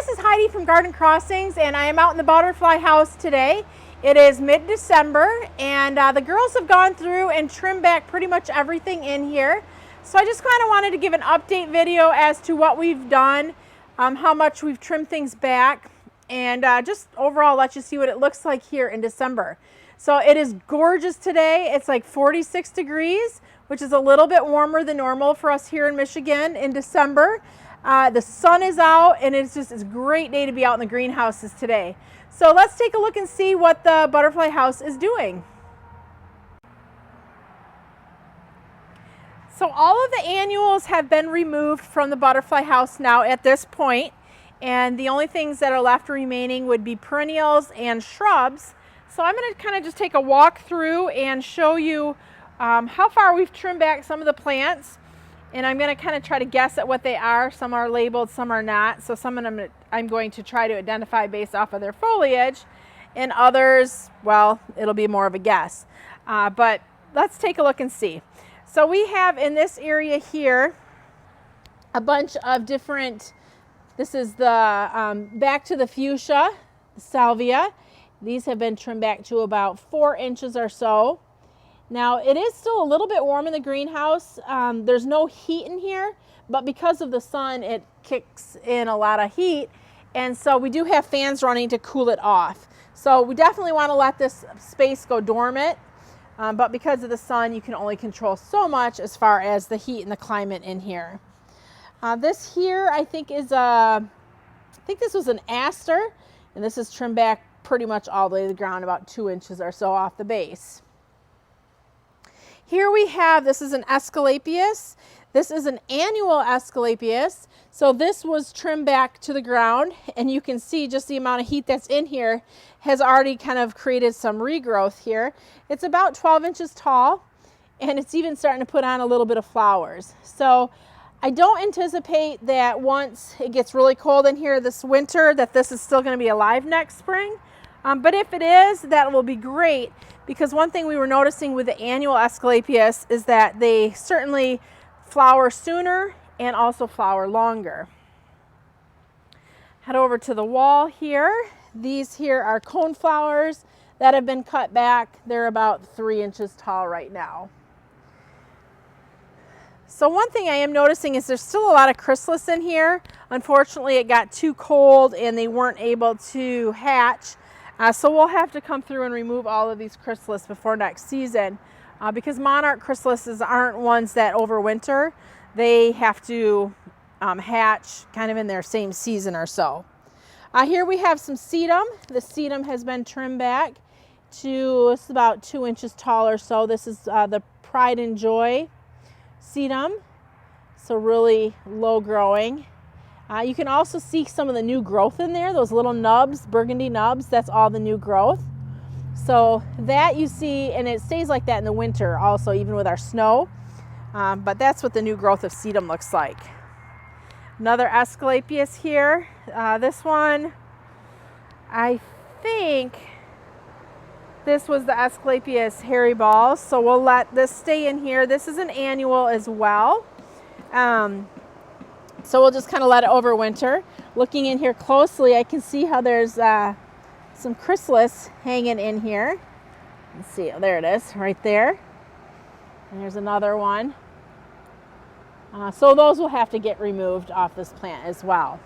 this is Heidi from Garden Crossings, and I am out in the butterfly house today. It is mid-December, and the girls have gone through and trimmed back pretty much everything in here. So I just kind of wanted to give an update video as to what we've done, how much we've trimmed things back, and just overall let you see what it looks like here in December. So it is gorgeous today. It's like 46 degrees, which is a little bit warmer than normal for us here in Michigan in December. The sun is out, and it's a great day to be out in the greenhouses today. So let's take a look and see what the butterfly house is doing. So all of the annuals have been removed from the butterfly house now at this point, and the only things that are left remaining would be perennials and shrubs. So I'm going to kind of just take a walk through and show you how far we've trimmed back some of the plants, and I'm going to kind of try to guess at what they are. Some are labeled, some are not. So some of them I'm going to try to identify based off of their foliage, and others, well, it'll be more of a guess. But let's take a look and see. So we have in this area here a bunch of different, this is the back to the fuchsia, the salvia. These have been trimmed back to about 4 inches or so. Now it is still a little bit warm in the greenhouse. There's no heat in here, but because of the sun, it kicks in a lot of heat. And so we do have fans running to cool it off. So we definitely want to let this space go dormant. But because of the sun, you can only control so much as far as the heat and the climate in here. This here, I think is I think this was an Aster, and this is trimmed back pretty much all the way to the ground, about 2 inches or so off the base. Here we have, this is an Escalapius. This is an annual Escalapius. So this was trimmed back to the ground, and you can see just the amount of heat that's in here has already kind of created some regrowth here. It's about 12 inches tall, and it's even starting to put on a little bit of flowers. So I don't anticipate that once it gets really cold in here this winter that this is still going to be alive next spring. But if it is, that will be great, because one thing we were noticing with the annual Escalapius is that they certainly flower sooner and also flower longer. Head over to the wall here. These here are cone flowers that have been cut back. They're about 3 inches tall right now. So one thing I am noticing is there's still a lot of chrysalis in here. Unfortunately, it got too cold and they weren't able to hatch. So we'll have to come through and remove all of these chrysalis before next season, because monarch chrysalises aren't ones that overwinter. They have to hatch kind of in their same season or so. Here we have some sedum. The sedum has been trimmed back to, it's about 2 inches tall or so. This is the Pride and Joy sedum, so really low growing. You can also see some of the new growth in there, those little nubs, burgundy nubs, that's all the new growth. So that you see, and it stays like that in the winter also, even with our snow. But that's what the new growth of sedum looks like. Another Escalapius here. This one, I think this was the Escalapius hairy balls, so we'll let this stay in here. This is an annual as well. So we'll just kind of let it overwinter. Looking in here closely, I can see how there's some chrysalis hanging in here. Let's see, oh, there it is, right there. And there's another one. So those will have to get removed off this plant as well.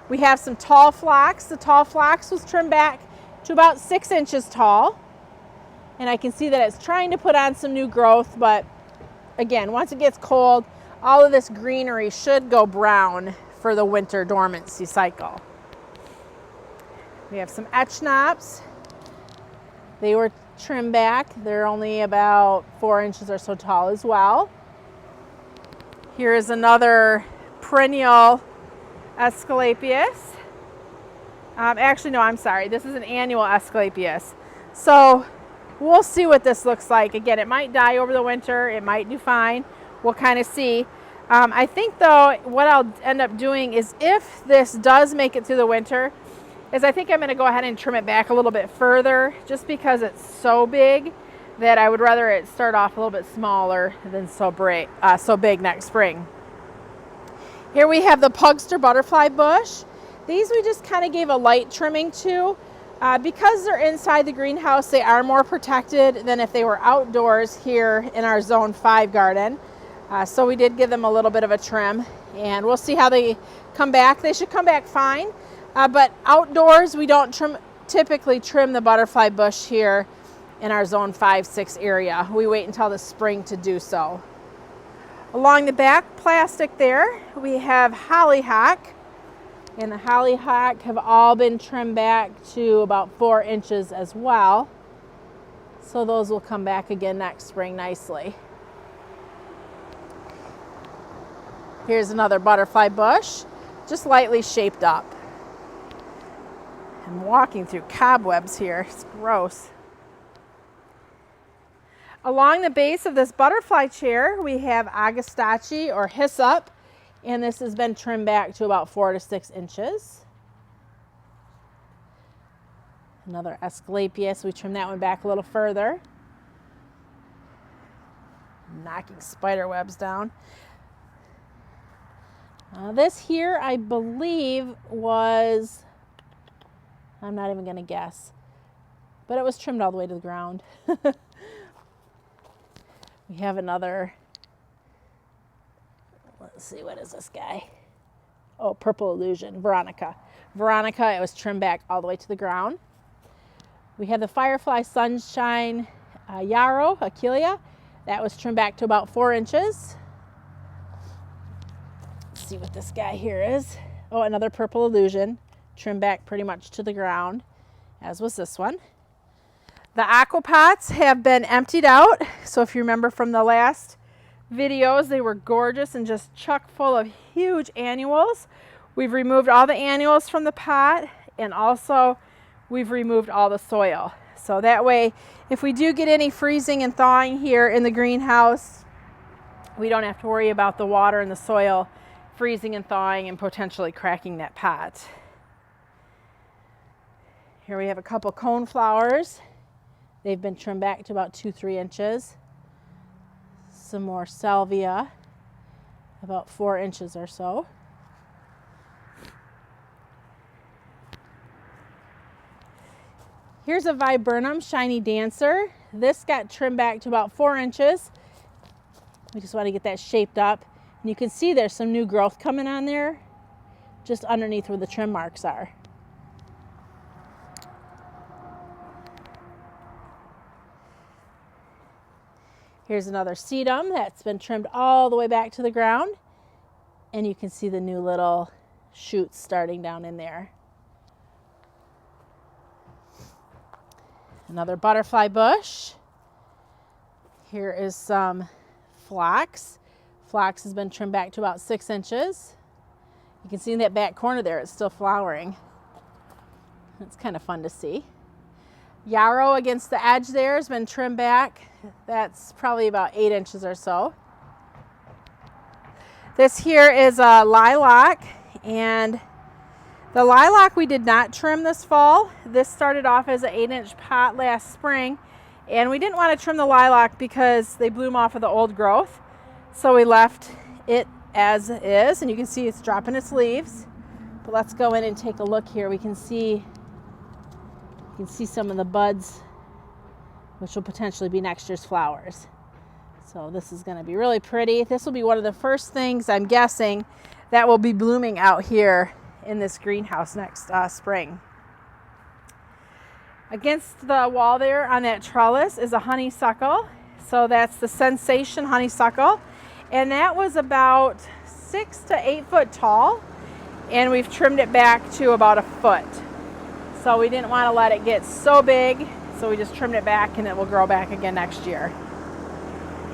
We have some tall phlox. The tall phlox was trimmed back to about 6 inches tall. And I can see that it's trying to put on some new growth, but again, once it gets cold, all of this greenery should go brown for the winter dormancy cycle. We have some echinops. They were trimmed back. They're only about 4 inches or so tall as well. Here is another perennial Escalapius. Actually, no, I'm sorry. This is an annual Escalapius. So we'll see what this looks like. Again, it might die over the winter. It might do fine. We'll kind of see. I think though what I'll end up doing is, if this does make it through the winter, is I think I'm going to go ahead and trim it back a little bit further, just because it's so big that I would rather it start off a little bit smaller than so big next spring. Here we have the Pugster butterfly bush. These we just kind of gave a light trimming to. Because they're inside the greenhouse, they are more protected than if they were outdoors here in our Zone 5 garden. So we did give them a little bit of a trim, and we'll see how they come back. They should come back fine, but outdoors we don't typically trim the butterfly bush here in our Zone 5-6 area. We wait until the spring to do so. Along the back plastic there, we have hollyhock. And the hollyhock have all been trimmed back to about 4 inches as well. So those will come back again next spring nicely. Here's another butterfly bush, just lightly shaped up. I'm walking through cobwebs here, it's gross. Along the base of this butterfly chair, we have agastache or hyssop. And this has been trimmed back to about 4 to 6 inches. Another Escalapius, we trimmed that one back a little further. Knocking spider webs down. This here, I believe, was, I'm not even going to guess, but it was trimmed all the way to the ground. We have another. Let's see, what is this guy? Oh, Purple Illusion, Veronica. Veronica, it was trimmed back all the way to the ground. We have the Firefly Sunshine Yarrow, Achillea. That was trimmed back to about 4 inches. Let's see what this guy here is. Oh, another Purple Illusion, trimmed back pretty much to the ground, as was this one. The aquapots have been emptied out. So if you remember from the last videos, they were gorgeous and just chock full of huge annuals. We've removed all the annuals from the pot, and also we've removed all the soil. So that way, if we do get any freezing and thawing here in the greenhouse, we don't have to worry about the water and the soil freezing and thawing and potentially cracking that pot. Here we have a couple cone flowers. They've been trimmed back to about 2-3 inches. Some more salvia, about 4 inches or so. Here's a Viburnum Shiny Dancer. This got trimmed back to about 4 inches. We just want to get that shaped up. And you can see there's some new growth coming on there, just underneath where the trim marks are. Here's another sedum that's been trimmed all the way back to the ground. And you can see the new little shoots starting down in there. Another butterfly bush. Here is some phlox. Phlox has been trimmed back to about 6 inches. You can see in that back corner there, it's still flowering. It's kind of fun to see. Yarrow against the edge there has been trimmed back. That's probably about 8 inches or so. This here is a lilac, and the lilac we did not trim this fall. This started off as an 8-inch pot last spring, and we didn't want to trim the lilac because they bloom off of the old growth. So we left it as is, and you can see it's dropping its leaves. But let's go in and take a look here. You can see some of the buds, which will potentially be next year's flowers. So this is going to be really pretty. This will be one of the first things, I'm guessing, that will be blooming out here in this greenhouse next spring. Against the wall there on that trellis is a honeysuckle. So that's the Sensation honeysuckle. And that was about 6 to 8 foot tall. And we've trimmed it back to about 1 foot. So we didn't want to let it get so big. So we just trimmed it back, and it will grow back again next year.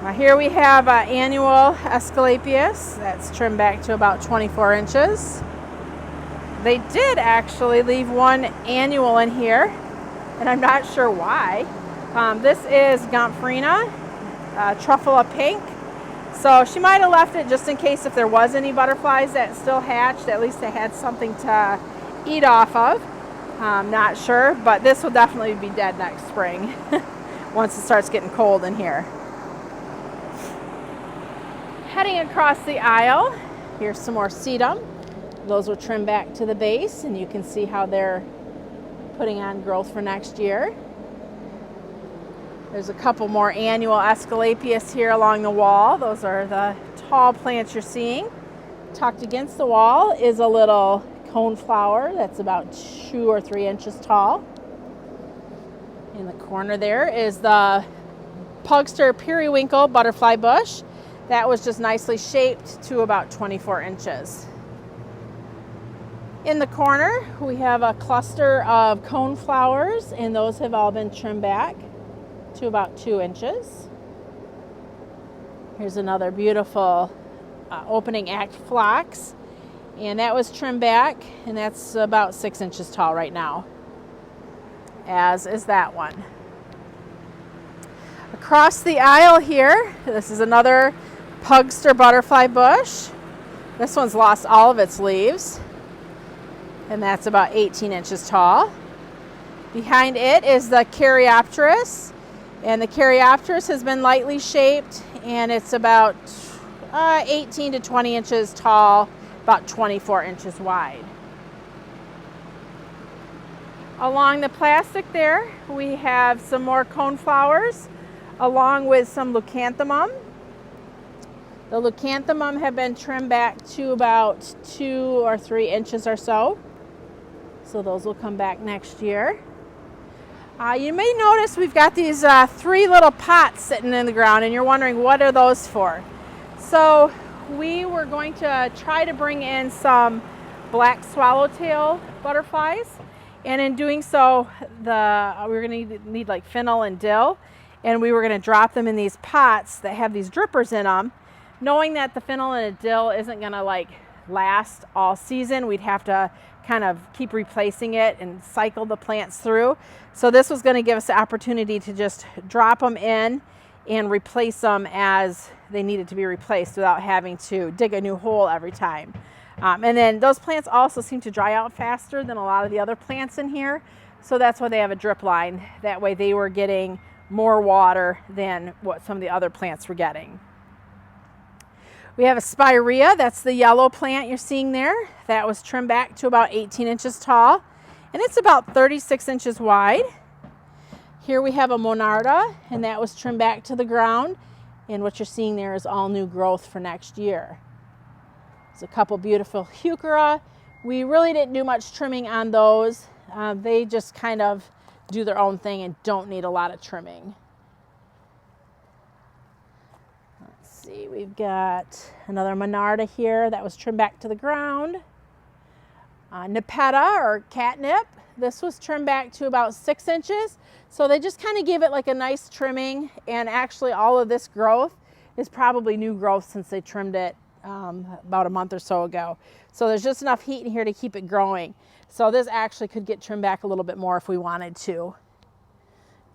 Now here we have an annual Escalapius that's trimmed back to about 24 inches. They did actually leave one annual in here, and I'm not sure why. This is Gomphrena, Truffula Pink. So she might have left it just in case if there was any butterflies that still hatched, at least they had something to eat off of. Not sure, but this will definitely be dead next spring once it starts getting cold in here. Heading across the aisle, here's some more sedum. Those were trimmed back to the base, and you can see how they're putting on growth for next year. There's a couple more annual Escalapias here along the wall. Those are the tall plants you're seeing. Tucked against the wall is a little coneflower that's about 2 or 3 inches tall. In the corner there is the Pugster Periwinkle butterfly bush. That was just nicely shaped to about 24 inches. In the corner, we have a cluster of coneflowers, and those have all been trimmed back to about 2 inches. Here's another beautiful opening act phlox, and that was trimmed back, and that's about 6 inches tall right now, as is that one. Across the aisle here, this is another Pugster butterfly bush. This one's lost all of its leaves, and that's about 18 inches tall. Behind it is the Caryopteris, and the Caryopteris has been lightly shaped, and it's about 18 to 20 inches tall, about 24 inches wide. Along the plastic there, we have some more coneflowers, along with some leucanthemum. The leucanthemum have been trimmed back to about 2 or 3 inches or so. So those will come back next year. You may notice we've got these 3 little pots sitting in the ground, and you're wondering, what are those for? So we were going to try to bring in some black swallowtail butterflies, and in doing so, we were going to need like fennel and dill, and we were going to drop them in these pots that have these drippers in them, knowing that the fennel and the dill isn't going to like last all season. We'd have to kind of keep replacing it and cycle the plants through. So this was going to give us the opportunity to just drop them in and replace them as they needed to be replaced without having to dig a new hole every time. And then those plants also seem to dry out faster than a lot of the other plants in here. So that's why they have a drip line. That way they were getting more water than what some of the other plants were getting. We have a Spirea, that's the yellow plant you're seeing there. That was trimmed back to about 18 inches tall, and it's about 36 inches wide. Here we have a Monarda, and that was trimmed back to the ground, and what you're seeing there is all new growth for next year. There's a couple beautiful Heuchera. We really didn't do much trimming on those. They just kind of do their own thing and don't need a lot of trimming. We've got another Monarda here that was trimmed back to the ground. Nepeta, or catnip, this was trimmed back to about 6 inches. So they just kind of give it like a nice trimming, and actually all of this growth is probably new growth since they trimmed it about a month or so ago. So there's just enough heat in here to keep it growing. So this actually could get trimmed back a little bit more if we wanted to.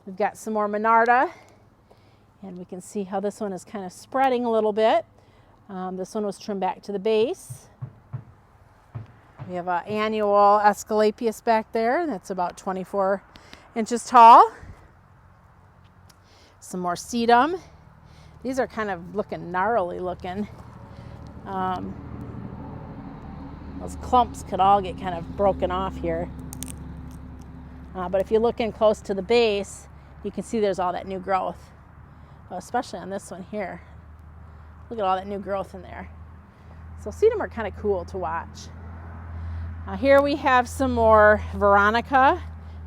We've got some more Monarda. And we can see how this one is kind of spreading a little bit. This one was trimmed back to the base. We have an annual Escalapius back there. That's about 24 inches tall. Some more sedum. These are kind of looking gnarly looking. Those clumps could all get kind of broken off here. But if you look in close to the base, you can see there's all that new growth. Especially on this one here. Look at all that new growth in there. So sedum are kind of cool to watch. Here we have some more Veronica,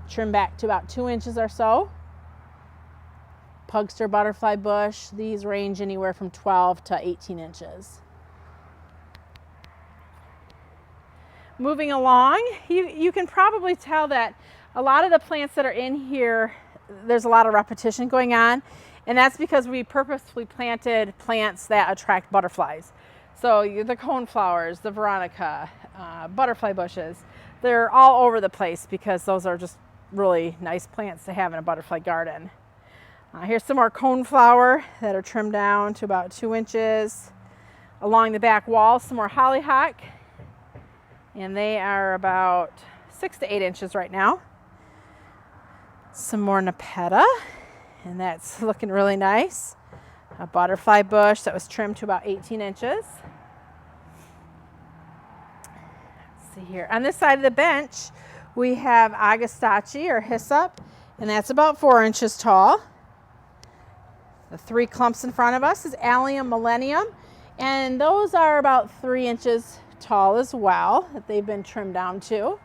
trimmed back to about 2 inches or so. Pugster butterfly bush. These range anywhere from 12 to 18 inches. Moving along, you can probably tell that a lot of the plants that are in here, there's a lot of repetition going on. And that's because we purposefully planted plants that attract butterflies. So the coneflowers, the Veronica, butterfly bushes, they're all over the place because those are just really nice plants to have in a butterfly garden. Here's some more coneflower that are trimmed down to about 2 inches. Along the back wall, some more hollyhock, and they are about 6 to 8 inches right now. Some more Nepeta. And that's looking really nice. A butterfly bush that was trimmed to about 18 inches. see here. On this side of the bench, we have Agastache or Hyssop, and that's about 4 inches tall. The 3 clumps in front of us is Allium Millennium, and those are about 3 inches tall as well, that they've been trimmed down to.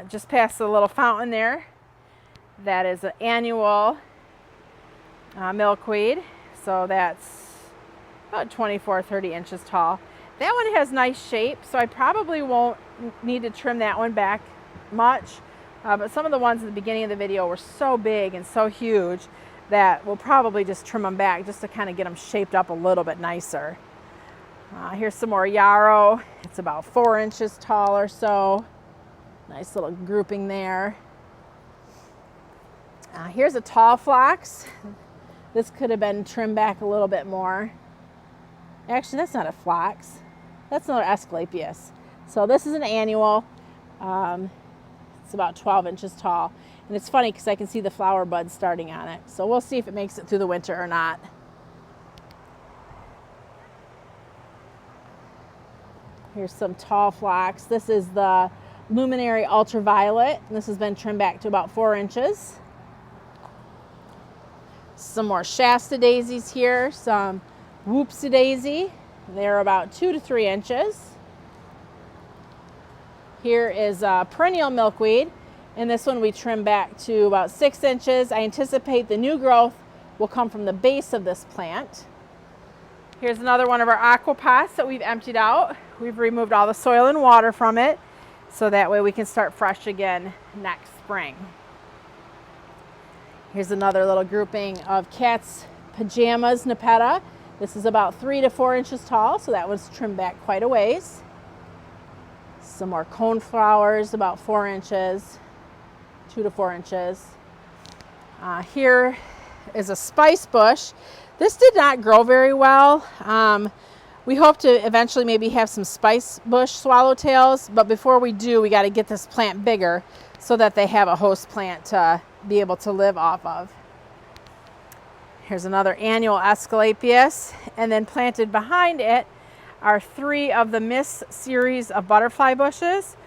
Just past the little fountain there, that is an annual milkweed, so that's about 24, 30 inches tall. That one has nice shape, so I probably won't need to trim that one back much, but some of the ones at the beginning of the video were so big and so huge that we'll probably just trim them back just to kind of get them shaped up a little bit nicer. Here's some more yarrow. It's about 4 inches tall or so. Nice little grouping there. Here's a tall phlox. This could have been trimmed back a little bit more. Actually, that's not a phlox. That's another Escalapias. So this is an annual. It's about 12 inches tall. And it's funny because I can see the flower buds starting on it. So we'll see if it makes it through the winter or not. Here's some tall phlox. This is the Luminary Ultraviolet. And this has been trimmed back to about 4 inches. Some more Shasta daisies here. Some Whoopsie daisy. They're about 2 to 3 inches. Here is Perennial Milkweed, and this one we trim back to about 6 inches. I anticipate the new growth will come from the base of this plant. Here's another one of our aqua pots that we've emptied out. We've removed all the soil and water from it, so that way we can start fresh again next spring. Here's another little grouping of Cat's Pajamas Nepeta. This is about 3 to 4 inches tall, so that was trimmed back quite a ways. Some more cone flowers, about 4 inches, 2 to 4 inches. Here is a spice bush. This did not grow very well. We hope to eventually maybe have some spice bush swallowtails, but before we do, we got to get this plant bigger so that they have a host plant to be able to live off of. Here's another annual Escalapius, and then planted behind it are 3 of the Miss series of butterfly bushes,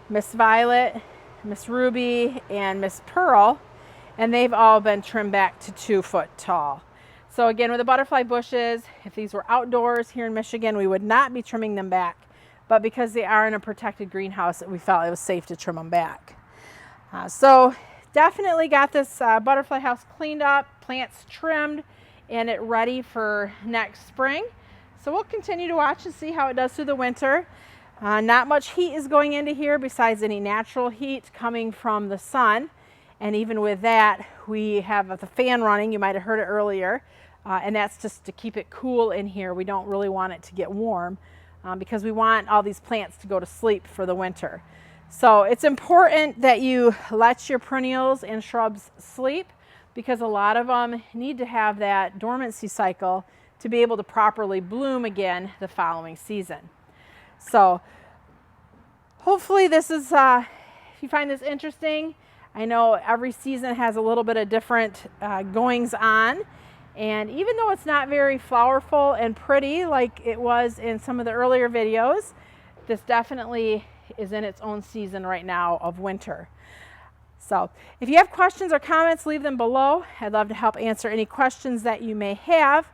Miss Violet, Miss Ruby, and Miss Pearl, and they've all been trimmed back to 2 foot tall. So again, with the butterfly bushes, if these were outdoors here in Michigan, we would not be trimming them back, but because they are in a protected greenhouse, we felt it was safe to trim them back. So definitely got this butterfly house cleaned up, plants trimmed, and it ready for next spring. So we'll continue to watch and see how it does through the winter. Not much heat is going into here besides any natural heat coming from the sun. And even with that, we have the fan running. You might have heard it earlier. And that's just to keep it cool in here. We don't really want it to get warm because we want all these plants to go to sleep for the winter. So it's important that you let your perennials and shrubs sleep because a lot of them need to have that dormancy cycle to be able to properly bloom again the following season. So hopefully this is, if you find this interesting, I know every season has a little bit of different goings on, and even though it's not very flowerful and pretty like it was in some of the earlier videos, this definitely is in its own season right now of winter. So if you have questions or comments, leave them below. I'd love to help answer any questions that you may have.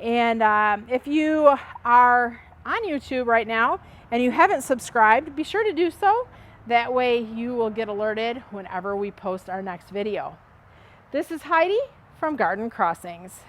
And if you are on YouTube right now and you haven't subscribed, be sure to do so. That way you will get alerted whenever we post our next video. This is Heidi from Garden Crossings.